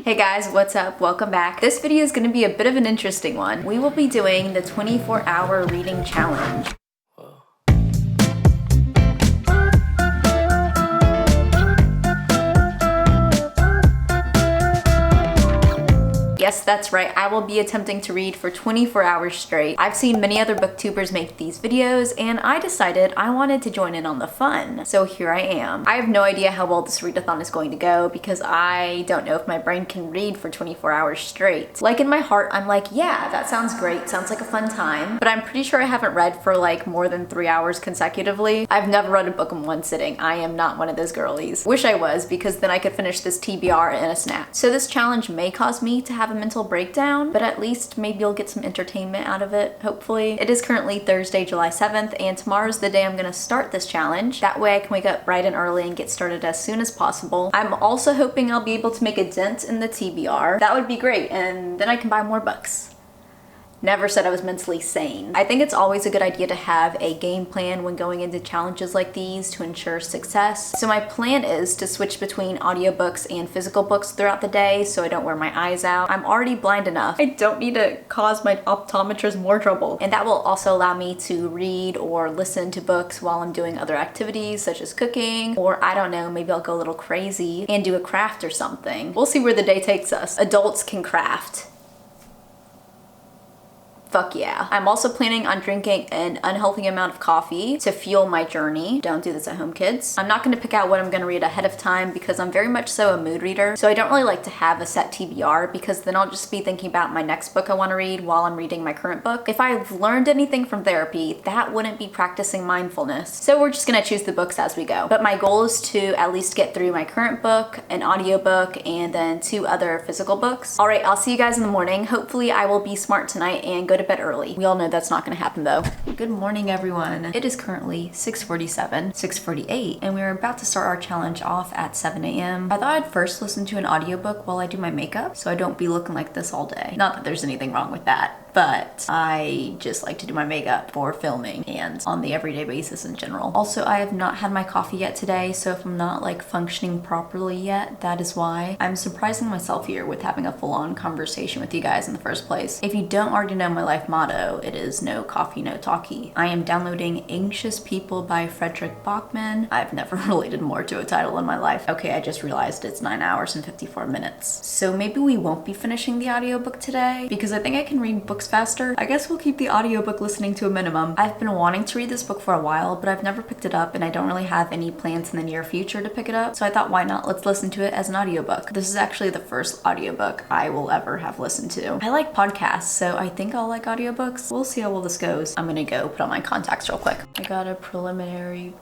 Hey guys, what's up? Welcome back. This video is going to be a bit of an interesting one. We will be doing the 24-hour reading challenge. Yes, that's right. I will be attempting to read for 24 hours straight. I've seen many other booktubers make these videos, and I decided I wanted to join in on the fun. So here I am. I have no idea how well this readathon is going to go because I don't know if my brain can read for 24 hours straight. Like in my heart, I'm like, yeah, that sounds great. Sounds like a fun time. But I'm pretty sure I haven't read for like more than 3 hours consecutively. I've never read a book in one sitting. I am not one of those girlies. Wish I was, because then I could finish this TBR in a snap. So this challenge may cause me to have a mental breakdown, but at least maybe you'll get some entertainment out of it, hopefully. It is currently Thursday, July 7th, and tomorrow's the day I'm gonna start this challenge. That way I can wake up bright and early and get started as soon as possible. I'm also hoping I'll be able to make a dent in the TBR. That would be great, and then I can buy more books. Never said I was mentally sane. I think it's always a good idea to have a game plan when going into challenges like these to ensure success. So my plan is to switch between audiobooks and physical books throughout the day so I don't wear my eyes out. I'm already blind enough. I don't need to cause my optometrist more trouble. And that will also allow me to read or listen to books while I'm doing other activities such as cooking, or I don't know, maybe I'll go a little crazy and do a craft or something. We'll see where the day takes us. Adults can craft. Fuck yeah. I'm also planning on drinking an unhealthy amount of coffee to fuel my journey. Don't do this at home, kids. I'm not gonna pick out what I'm gonna read ahead of time because I'm very much so a mood reader. So I don't really like to have a set TBR because then I'll just be thinking about my next book I wanna read while I'm reading my current book. If I've learned anything from therapy, that wouldn't be practicing mindfulness. So we're just gonna choose the books as we go. But my goal is to at least get through my current book, an audiobook, and then 2 other physical books. All right, I'll see you guys in the morning. Hopefully I will be smart tonight and go to bed early. We all know that's not gonna happen though. Good morning, everyone. It is currently 6:47, 6:48, and we're about to start our challenge off at 7 a.m. I thought I'd first listen to an audiobook while I do my makeup so I don't be looking like this all day. Not that there's anything wrong with that, but I just like to do my makeup for filming and on the everyday basis in general. Also, I have not had my coffee yet today, so if I'm not like functioning properly yet, that is why. I'm surprising myself here with having a full-on conversation with you guys in the first place. If you don't already know my life motto, it is no coffee, no talkie. I am downloading Anxious People by Frederick Bachman. I've never related more to a title in my life. Okay, I just realized it's 9 hours and 54 minutes. So maybe we won't be finishing the audiobook today because I think I can read books faster. I guess we'll keep the audiobook listening to a minimum. I've been wanting to read this book for a while, but I've never picked it up and I don't really have any plans in the near future to pick it up. So I thought, why not? Let's listen to it as an audiobook. This is actually the first audiobook I will ever have listened to. I like podcasts, so I think I'll like audiobooks. We'll see how well this goes. I'm gonna go put on my contacts real quick. I got a preliminary?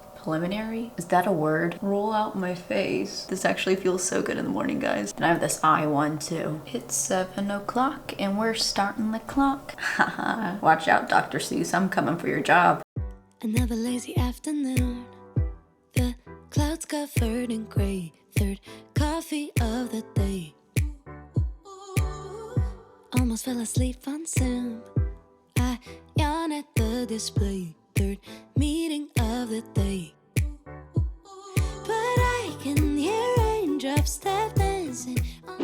Is that a word? Roll out my face. This actually feels so good in the morning, guys. And I have this eye one too. It's 7 o'clock and we're starting the clock. Haha. Watch out, Dr. Seuss, I'm coming for your job. Another lazy afternoon. The clouds covered in gray. Third coffee of the day. Almost fell asleep on Zoom. I yawn at the display. Third meeting of the day. But I can hear raindrops step dancing.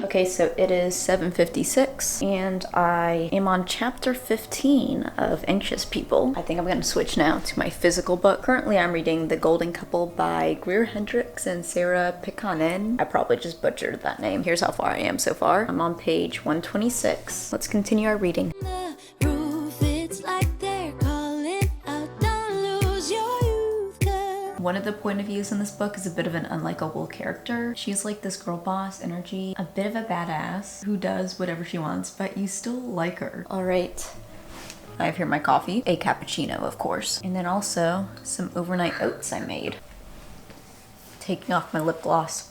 Okay, so it is 7:56 and I am on chapter 15 of Anxious People. I think I'm gonna switch now to my physical book. Currently I'm reading The Golden Couple by Greer Hendricks and Sarah Pikanen. I probably just butchered that name. Here's how far I am so far. I'm on page 126. Let's continue our reading. The roof, it's like they're calling out, don't lose your youth, girl. One of the point of views in this book is a bit of an unlikable character. She's like this girl boss energy, a bit of a badass who does whatever she wants, but you still like her. All right. I have here my coffee, a cappuccino, of course, and then also some overnight oats I made. Taking off my lip gloss.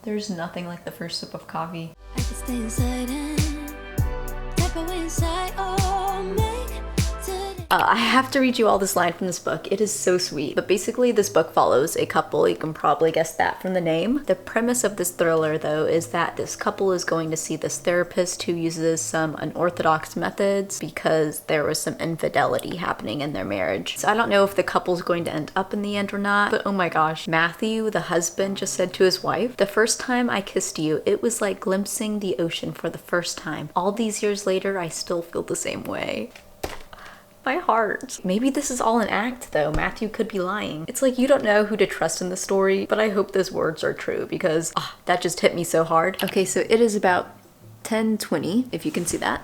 There's nothing like the first sip of coffee. I could stay inside and tap away inside or make today. I have to read you all this line from this book. It is so sweet. But basically this book follows a couple. You can probably guess that from the name. The premise of this thriller though is that this couple is going to see this therapist who uses some unorthodox methods because there was some infidelity happening in their marriage. So I don't know if the couple's going to end up in the end or not, but oh my gosh, Matthew, the husband, just said to his wife, "The first time I kissed you, it was like glimpsing the ocean for the first time. All these years later, I still feel the same way." My heart. Maybe this is all an act though. Matthew could be lying. It's like you don't know who to trust in the story, but I hope those words are true because that just hit me so hard. Okay, so it is about 10:20, if you can see that.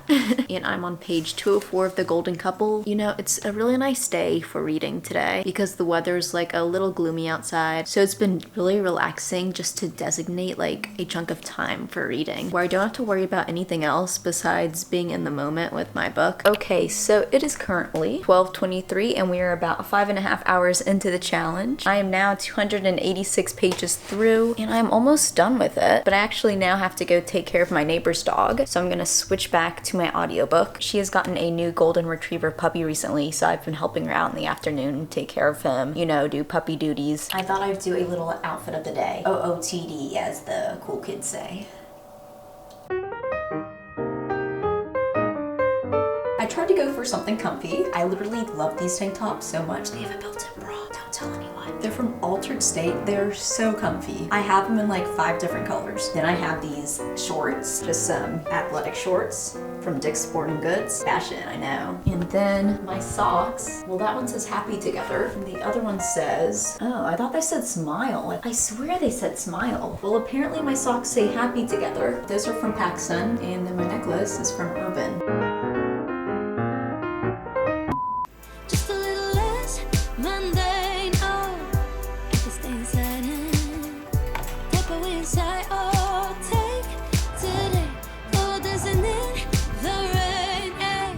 And I'm on page 204 of The Golden Couple. You know, it's a really nice day for reading today because the weather's like a little gloomy outside. So it's been really relaxing just to designate like a chunk of time for reading where I don't have to worry about anything else besides being in the moment with my book. Okay, so it is currently 12:23 and we are about 5.5 hours into the challenge. I am now 286 pages through and I'm almost done with it, but I actually now have to go take care of my neighbor's dog, so I'm gonna switch back to my audiobook. She has gotten a new golden retriever puppy recently, so I've been helping her out in the afternoon, take care of him, you know, do puppy duties. I thought I'd do a little outfit of the day. OOTD, as the cool kids say. I tried to go for something comfy. I literally love these tank tops so much. They have a built-in bra. Don't tell anyone. They're from Altered State. They're so comfy. I have them in like 5 different colors. Then I have these shorts, just some athletic shorts from Dick's Sporting Goods. Fashion, I know. And then my socks. Well, that one says Happy Together. And the other one says, oh, I thought they said Smile. I swear they said Smile. Well, apparently my socks say Happy Together. Those are from PacSun. And then my necklace is from Urban. Just a little less mundane. Oh, I can stay inside and take away inside. Oh, take today. Oh, dancing in the rain.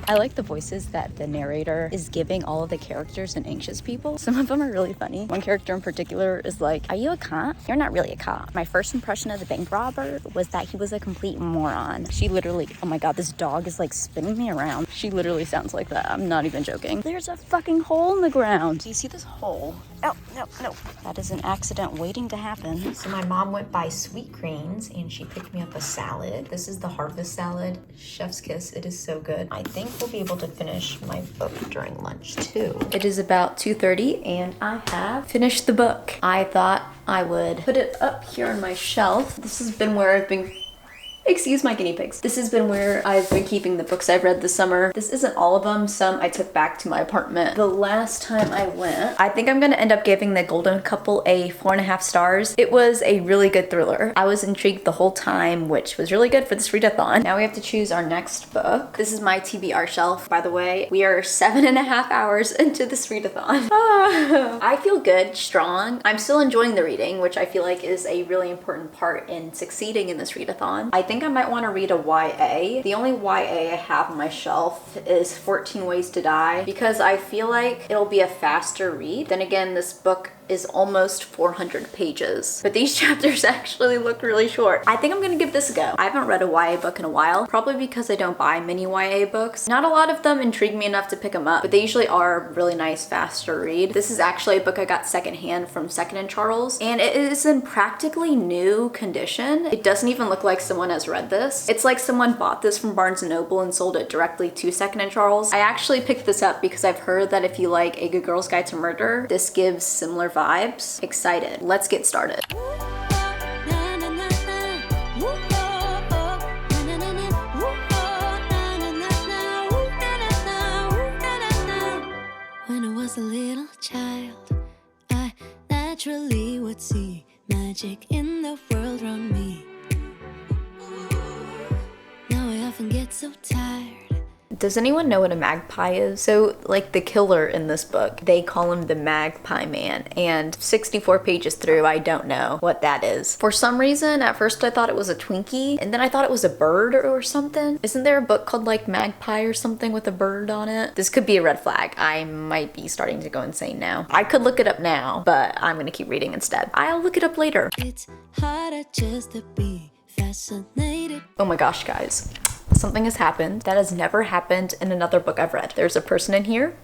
I like the voices that the narrator is giving all of the characters and anxious people. Some of them are really funny. One character in particular is like, "Are you a cop? You're not really a cop. My first impression of the bank robber was that he was a complete moron." She literally, oh my god, this dog is like spinning me around. She literally sounds like that. I'm not even joking. There's a fucking hole in the ground. Do you see this hole? Oh, no, no. That is an accident waiting to happen. So my mom went by Sweet Greens and she picked me up a salad. This is the harvest salad. Chef's kiss. It is so good. I think we'll be able to finish my book during lunch too. It is about 2:30 and I have finished the book. I thought I would put it up here on my shelf. This has been where I've been excuse my guinea pigs. This has been where I've been keeping the books I've read this summer. This isn't all of them. Some I took back to my apartment. The last time I went, I think I'm gonna end up giving The Golden Couple a 4.5 stars. It was a really good thriller. I was intrigued the whole time, which was really good for this readathon. Now we have to choose our next book. This is my TBR shelf, by the way. We are 7.5 hours into this readathon. I feel good, strong. I'm still enjoying the reading, which I feel like is a really important part in succeeding in this readathon. I think I might want to read a YA. The only YA I have on my shelf is 14 Ways to Die because I feel like it'll be a faster read. Then again, this book is almost 400 pages, but these chapters actually look really short. I think I'm gonna give this a go. I haven't read a YA book in a while, probably because I don't buy many YA books. Not a lot of them intrigue me enough to pick them up, but they usually are really nice, faster read. This is actually a book I got secondhand from Second & Charles, and it is in practically new condition. It doesn't even look like someone has read this. It's like someone bought this from Barnes & Noble and sold it directly to Second & Charles. I actually picked this up because I've heard that if you like A Good Girl's Guide to Murder, this gives similar vibes. Excited. Let's get started. When I was a little child, I naturally would see magic in the world around me. Now I often get so tired. Does anyone know what a magpie is? So, like the killer in this book, they call him the Magpie Man, and 64 pages through, I don't know what that is. For some reason, at first I thought it was a Twinkie, and then I thought it was a bird or something. Isn't there a book called like Magpie or something with a bird on it? This could be a red flag. I might be starting to go insane now. I could look it up now, but I'm gonna keep reading instead. I'll look it up later. It's harder just to be fascinated. Oh my gosh, guys. Something has happened that has never happened in another book I've read. There's a person in here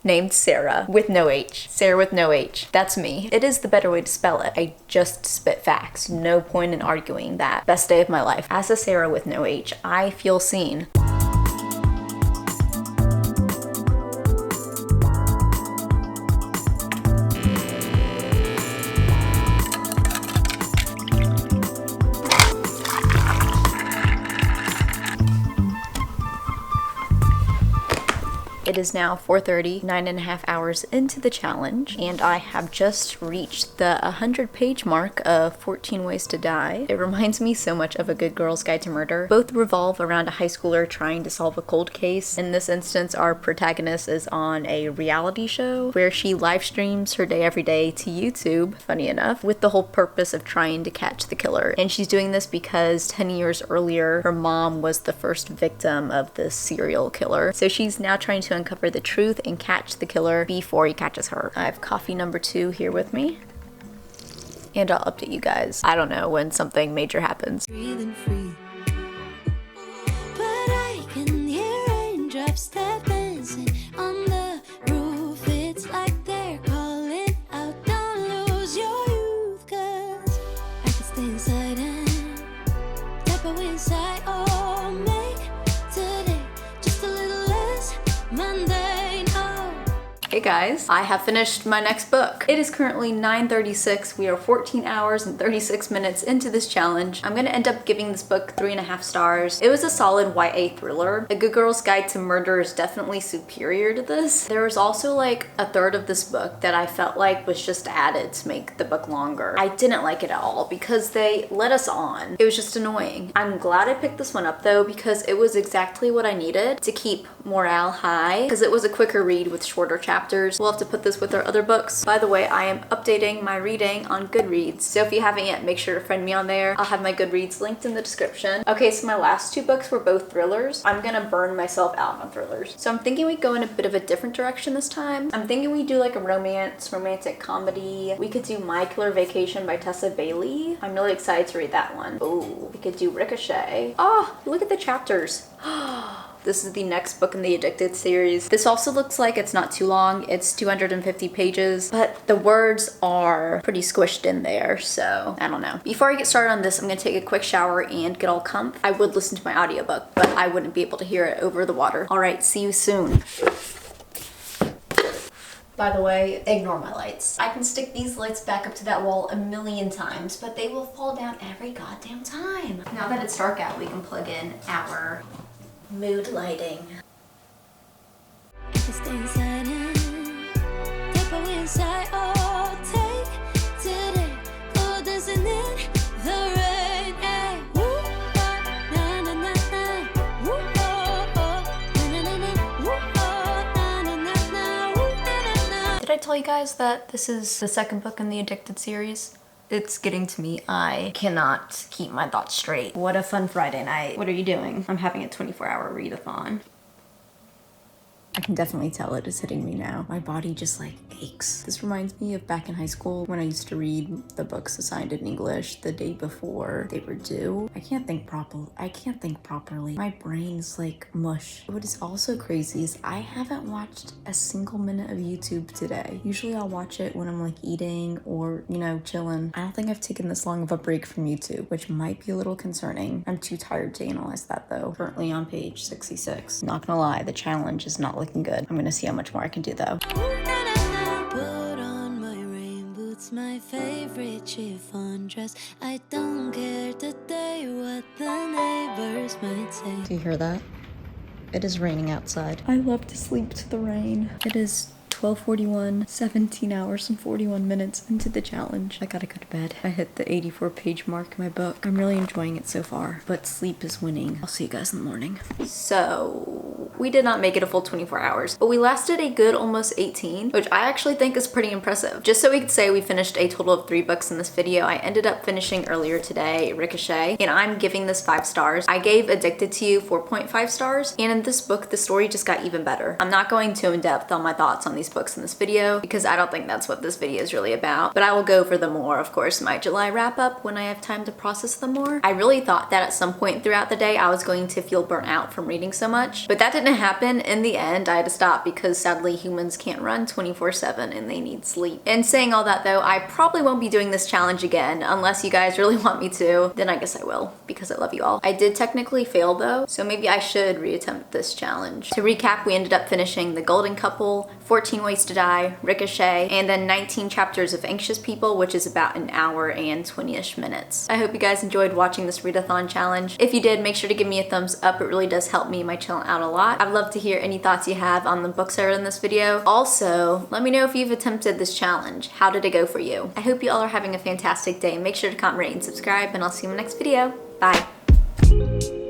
named Sarah with no H. Sarah with no H. That's me. It is the better way to spell it. I just spit facts. No point in arguing that. Best day of my life. As a Sarah with no H, I feel seen. It is now 4:30, 9.5 hours into the challenge, and I have just reached the 100-page mark of 14 Ways to Die. It reminds me so much of A Good Girl's Guide to Murder. Both revolve around a high schooler trying to solve a cold case. In this instance, our protagonist is on a reality show where she live streams her day every day to YouTube, funny enough, with the whole purpose of trying to catch the killer. And she's doing this because 10 years earlier, her mom was the first victim of this serial killer. So she's now trying to uncover the truth and catch the killer before he catches her. I have coffee number 2 here with me, and I'll update you guys. I don't know when something major happens. Breathing free. But I can hear raindrops that dancing on the roof. It's like they're calling out, don't lose your youth, 'cause I can stay inside and tap away inside. Oh, make today just a little less mundane. Oh. Hey guys, I have finished my next book. It is currently 9:36. We are 14 hours and 36 minutes into this challenge. I'm gonna end up giving this book 3.5 stars. It was a solid YA thriller. A Good Girl's Guide to Murder is definitely superior to this. There was also like a third of this book that I felt like was just added to make the book longer. I didn't like it at all because they let us on. It was just annoying. I'm glad I picked this one up though because it was exactly what I needed to keep morale high, because it was a quicker read with shorter chapters. We'll have to put this with our other books. By the way, I am updating my reading on Goodreads, so if you haven't yet, make sure to friend me on there. I'll have my Goodreads linked in the description. Okay, so my last 2 books were both thrillers. I'm gonna burn myself out on thrillers. So I'm thinking we go in a bit of a different direction this time. I'm thinking we do like a romantic comedy. We could do My Killer Vacation by Tessa Bailey. I'm really excited to read that one. Ooh, we could do Ricochet. Oh, look at the chapters. This is the next book in the Addicted series. This also looks like it's not too long. It's 250 pages, but the words are pretty squished in there, so I don't know. Before I get started on this, I'm gonna take a quick shower and get all comfy. I would listen to my audiobook, but I wouldn't be able to hear it over the water. All right, see you soon. By the way, ignore my lights. I can stick these lights back up to that wall a million times, but they will fall down every goddamn time. Now that it's dark out, we can plug in our mood lighting. I can stay inside and tap away inside. Oh, take today. Oh, dancing in the rain. Hey, woo, oh, na na na na. Woo, oh, oh, na na na na. Woo, oh, na na na na. Woo, na na na. Did I tell you guys that this is the second book in the Addicted series? It's getting to me. I cannot keep my thoughts straight. What a fun Friday night. What are you doing? I'm having a 24-hour readathon. I can definitely tell it is hitting me now. My body just like aches. This reminds me of back in high school when I used to read the books assigned in English the day before they were due. I can't think properly. My brain's like mush. What is also crazy is I haven't watched a single minute of YouTube today. Usually I'll watch it when I'm like eating or, you know, chilling. I don't think I've taken this long of a break from YouTube, which might be a little concerning. I'm too tired to analyze that though. Currently on page 66. Not gonna lie, the challenge is not looking good. I'm gonna see how much more I can do though. Put on my rain boots, my favorite chiffon dress. I don't care today what the neighbors might say. Do you hear that? It is raining outside. I love to sleep to the rain. It is 12:41, 17 hours and 41 minutes into the challenge. I gotta go to bed. I hit the 84-page mark in my book. I'm really enjoying it so far, but sleep is winning. I'll see you guys in the morning. So, we did not make it a full 24 hours, but we lasted a good almost 18, which I actually think is pretty impressive. Just so we could say we finished a total of 3 books in this video, I ended up finishing earlier today Ricochet, and I'm giving this 5 stars. I gave Addicted to You 4.5 stars, and in this book, the story just got even better. I'm not going too in depth on my thoughts on these books in this video because I don't think that's what this video is really about. But I will go over them more, of course, in my July wrap up when I have time to process them more. I really thought that at some point throughout the day I was going to feel burnt out from reading so much, but that didn't happen. In the end, I had to stop because sadly humans can't run 24/7 and they need sleep. And saying all that though, I probably won't be doing this challenge again unless you guys really want me to. Then I guess I will because I love you all. I did technically fail though, so maybe I should reattempt this challenge. To recap, we ended up finishing The Golden Couple, 14 Ways to Die, Ricochet, and then 19 chapters of Anxious People, which is about an hour and 20-ish minutes. I hope you guys enjoyed watching this readathon challenge. If you did, make sure to give me a thumbs up. It really does help me and my channel out a lot. I'd love to hear any thoughts you have on the books I read in this video. Also, let me know if you've attempted this challenge. How did it go for you? I hope you all are having a fantastic day. Make sure to comment, rate, and subscribe, and I'll see you in the next video. Bye.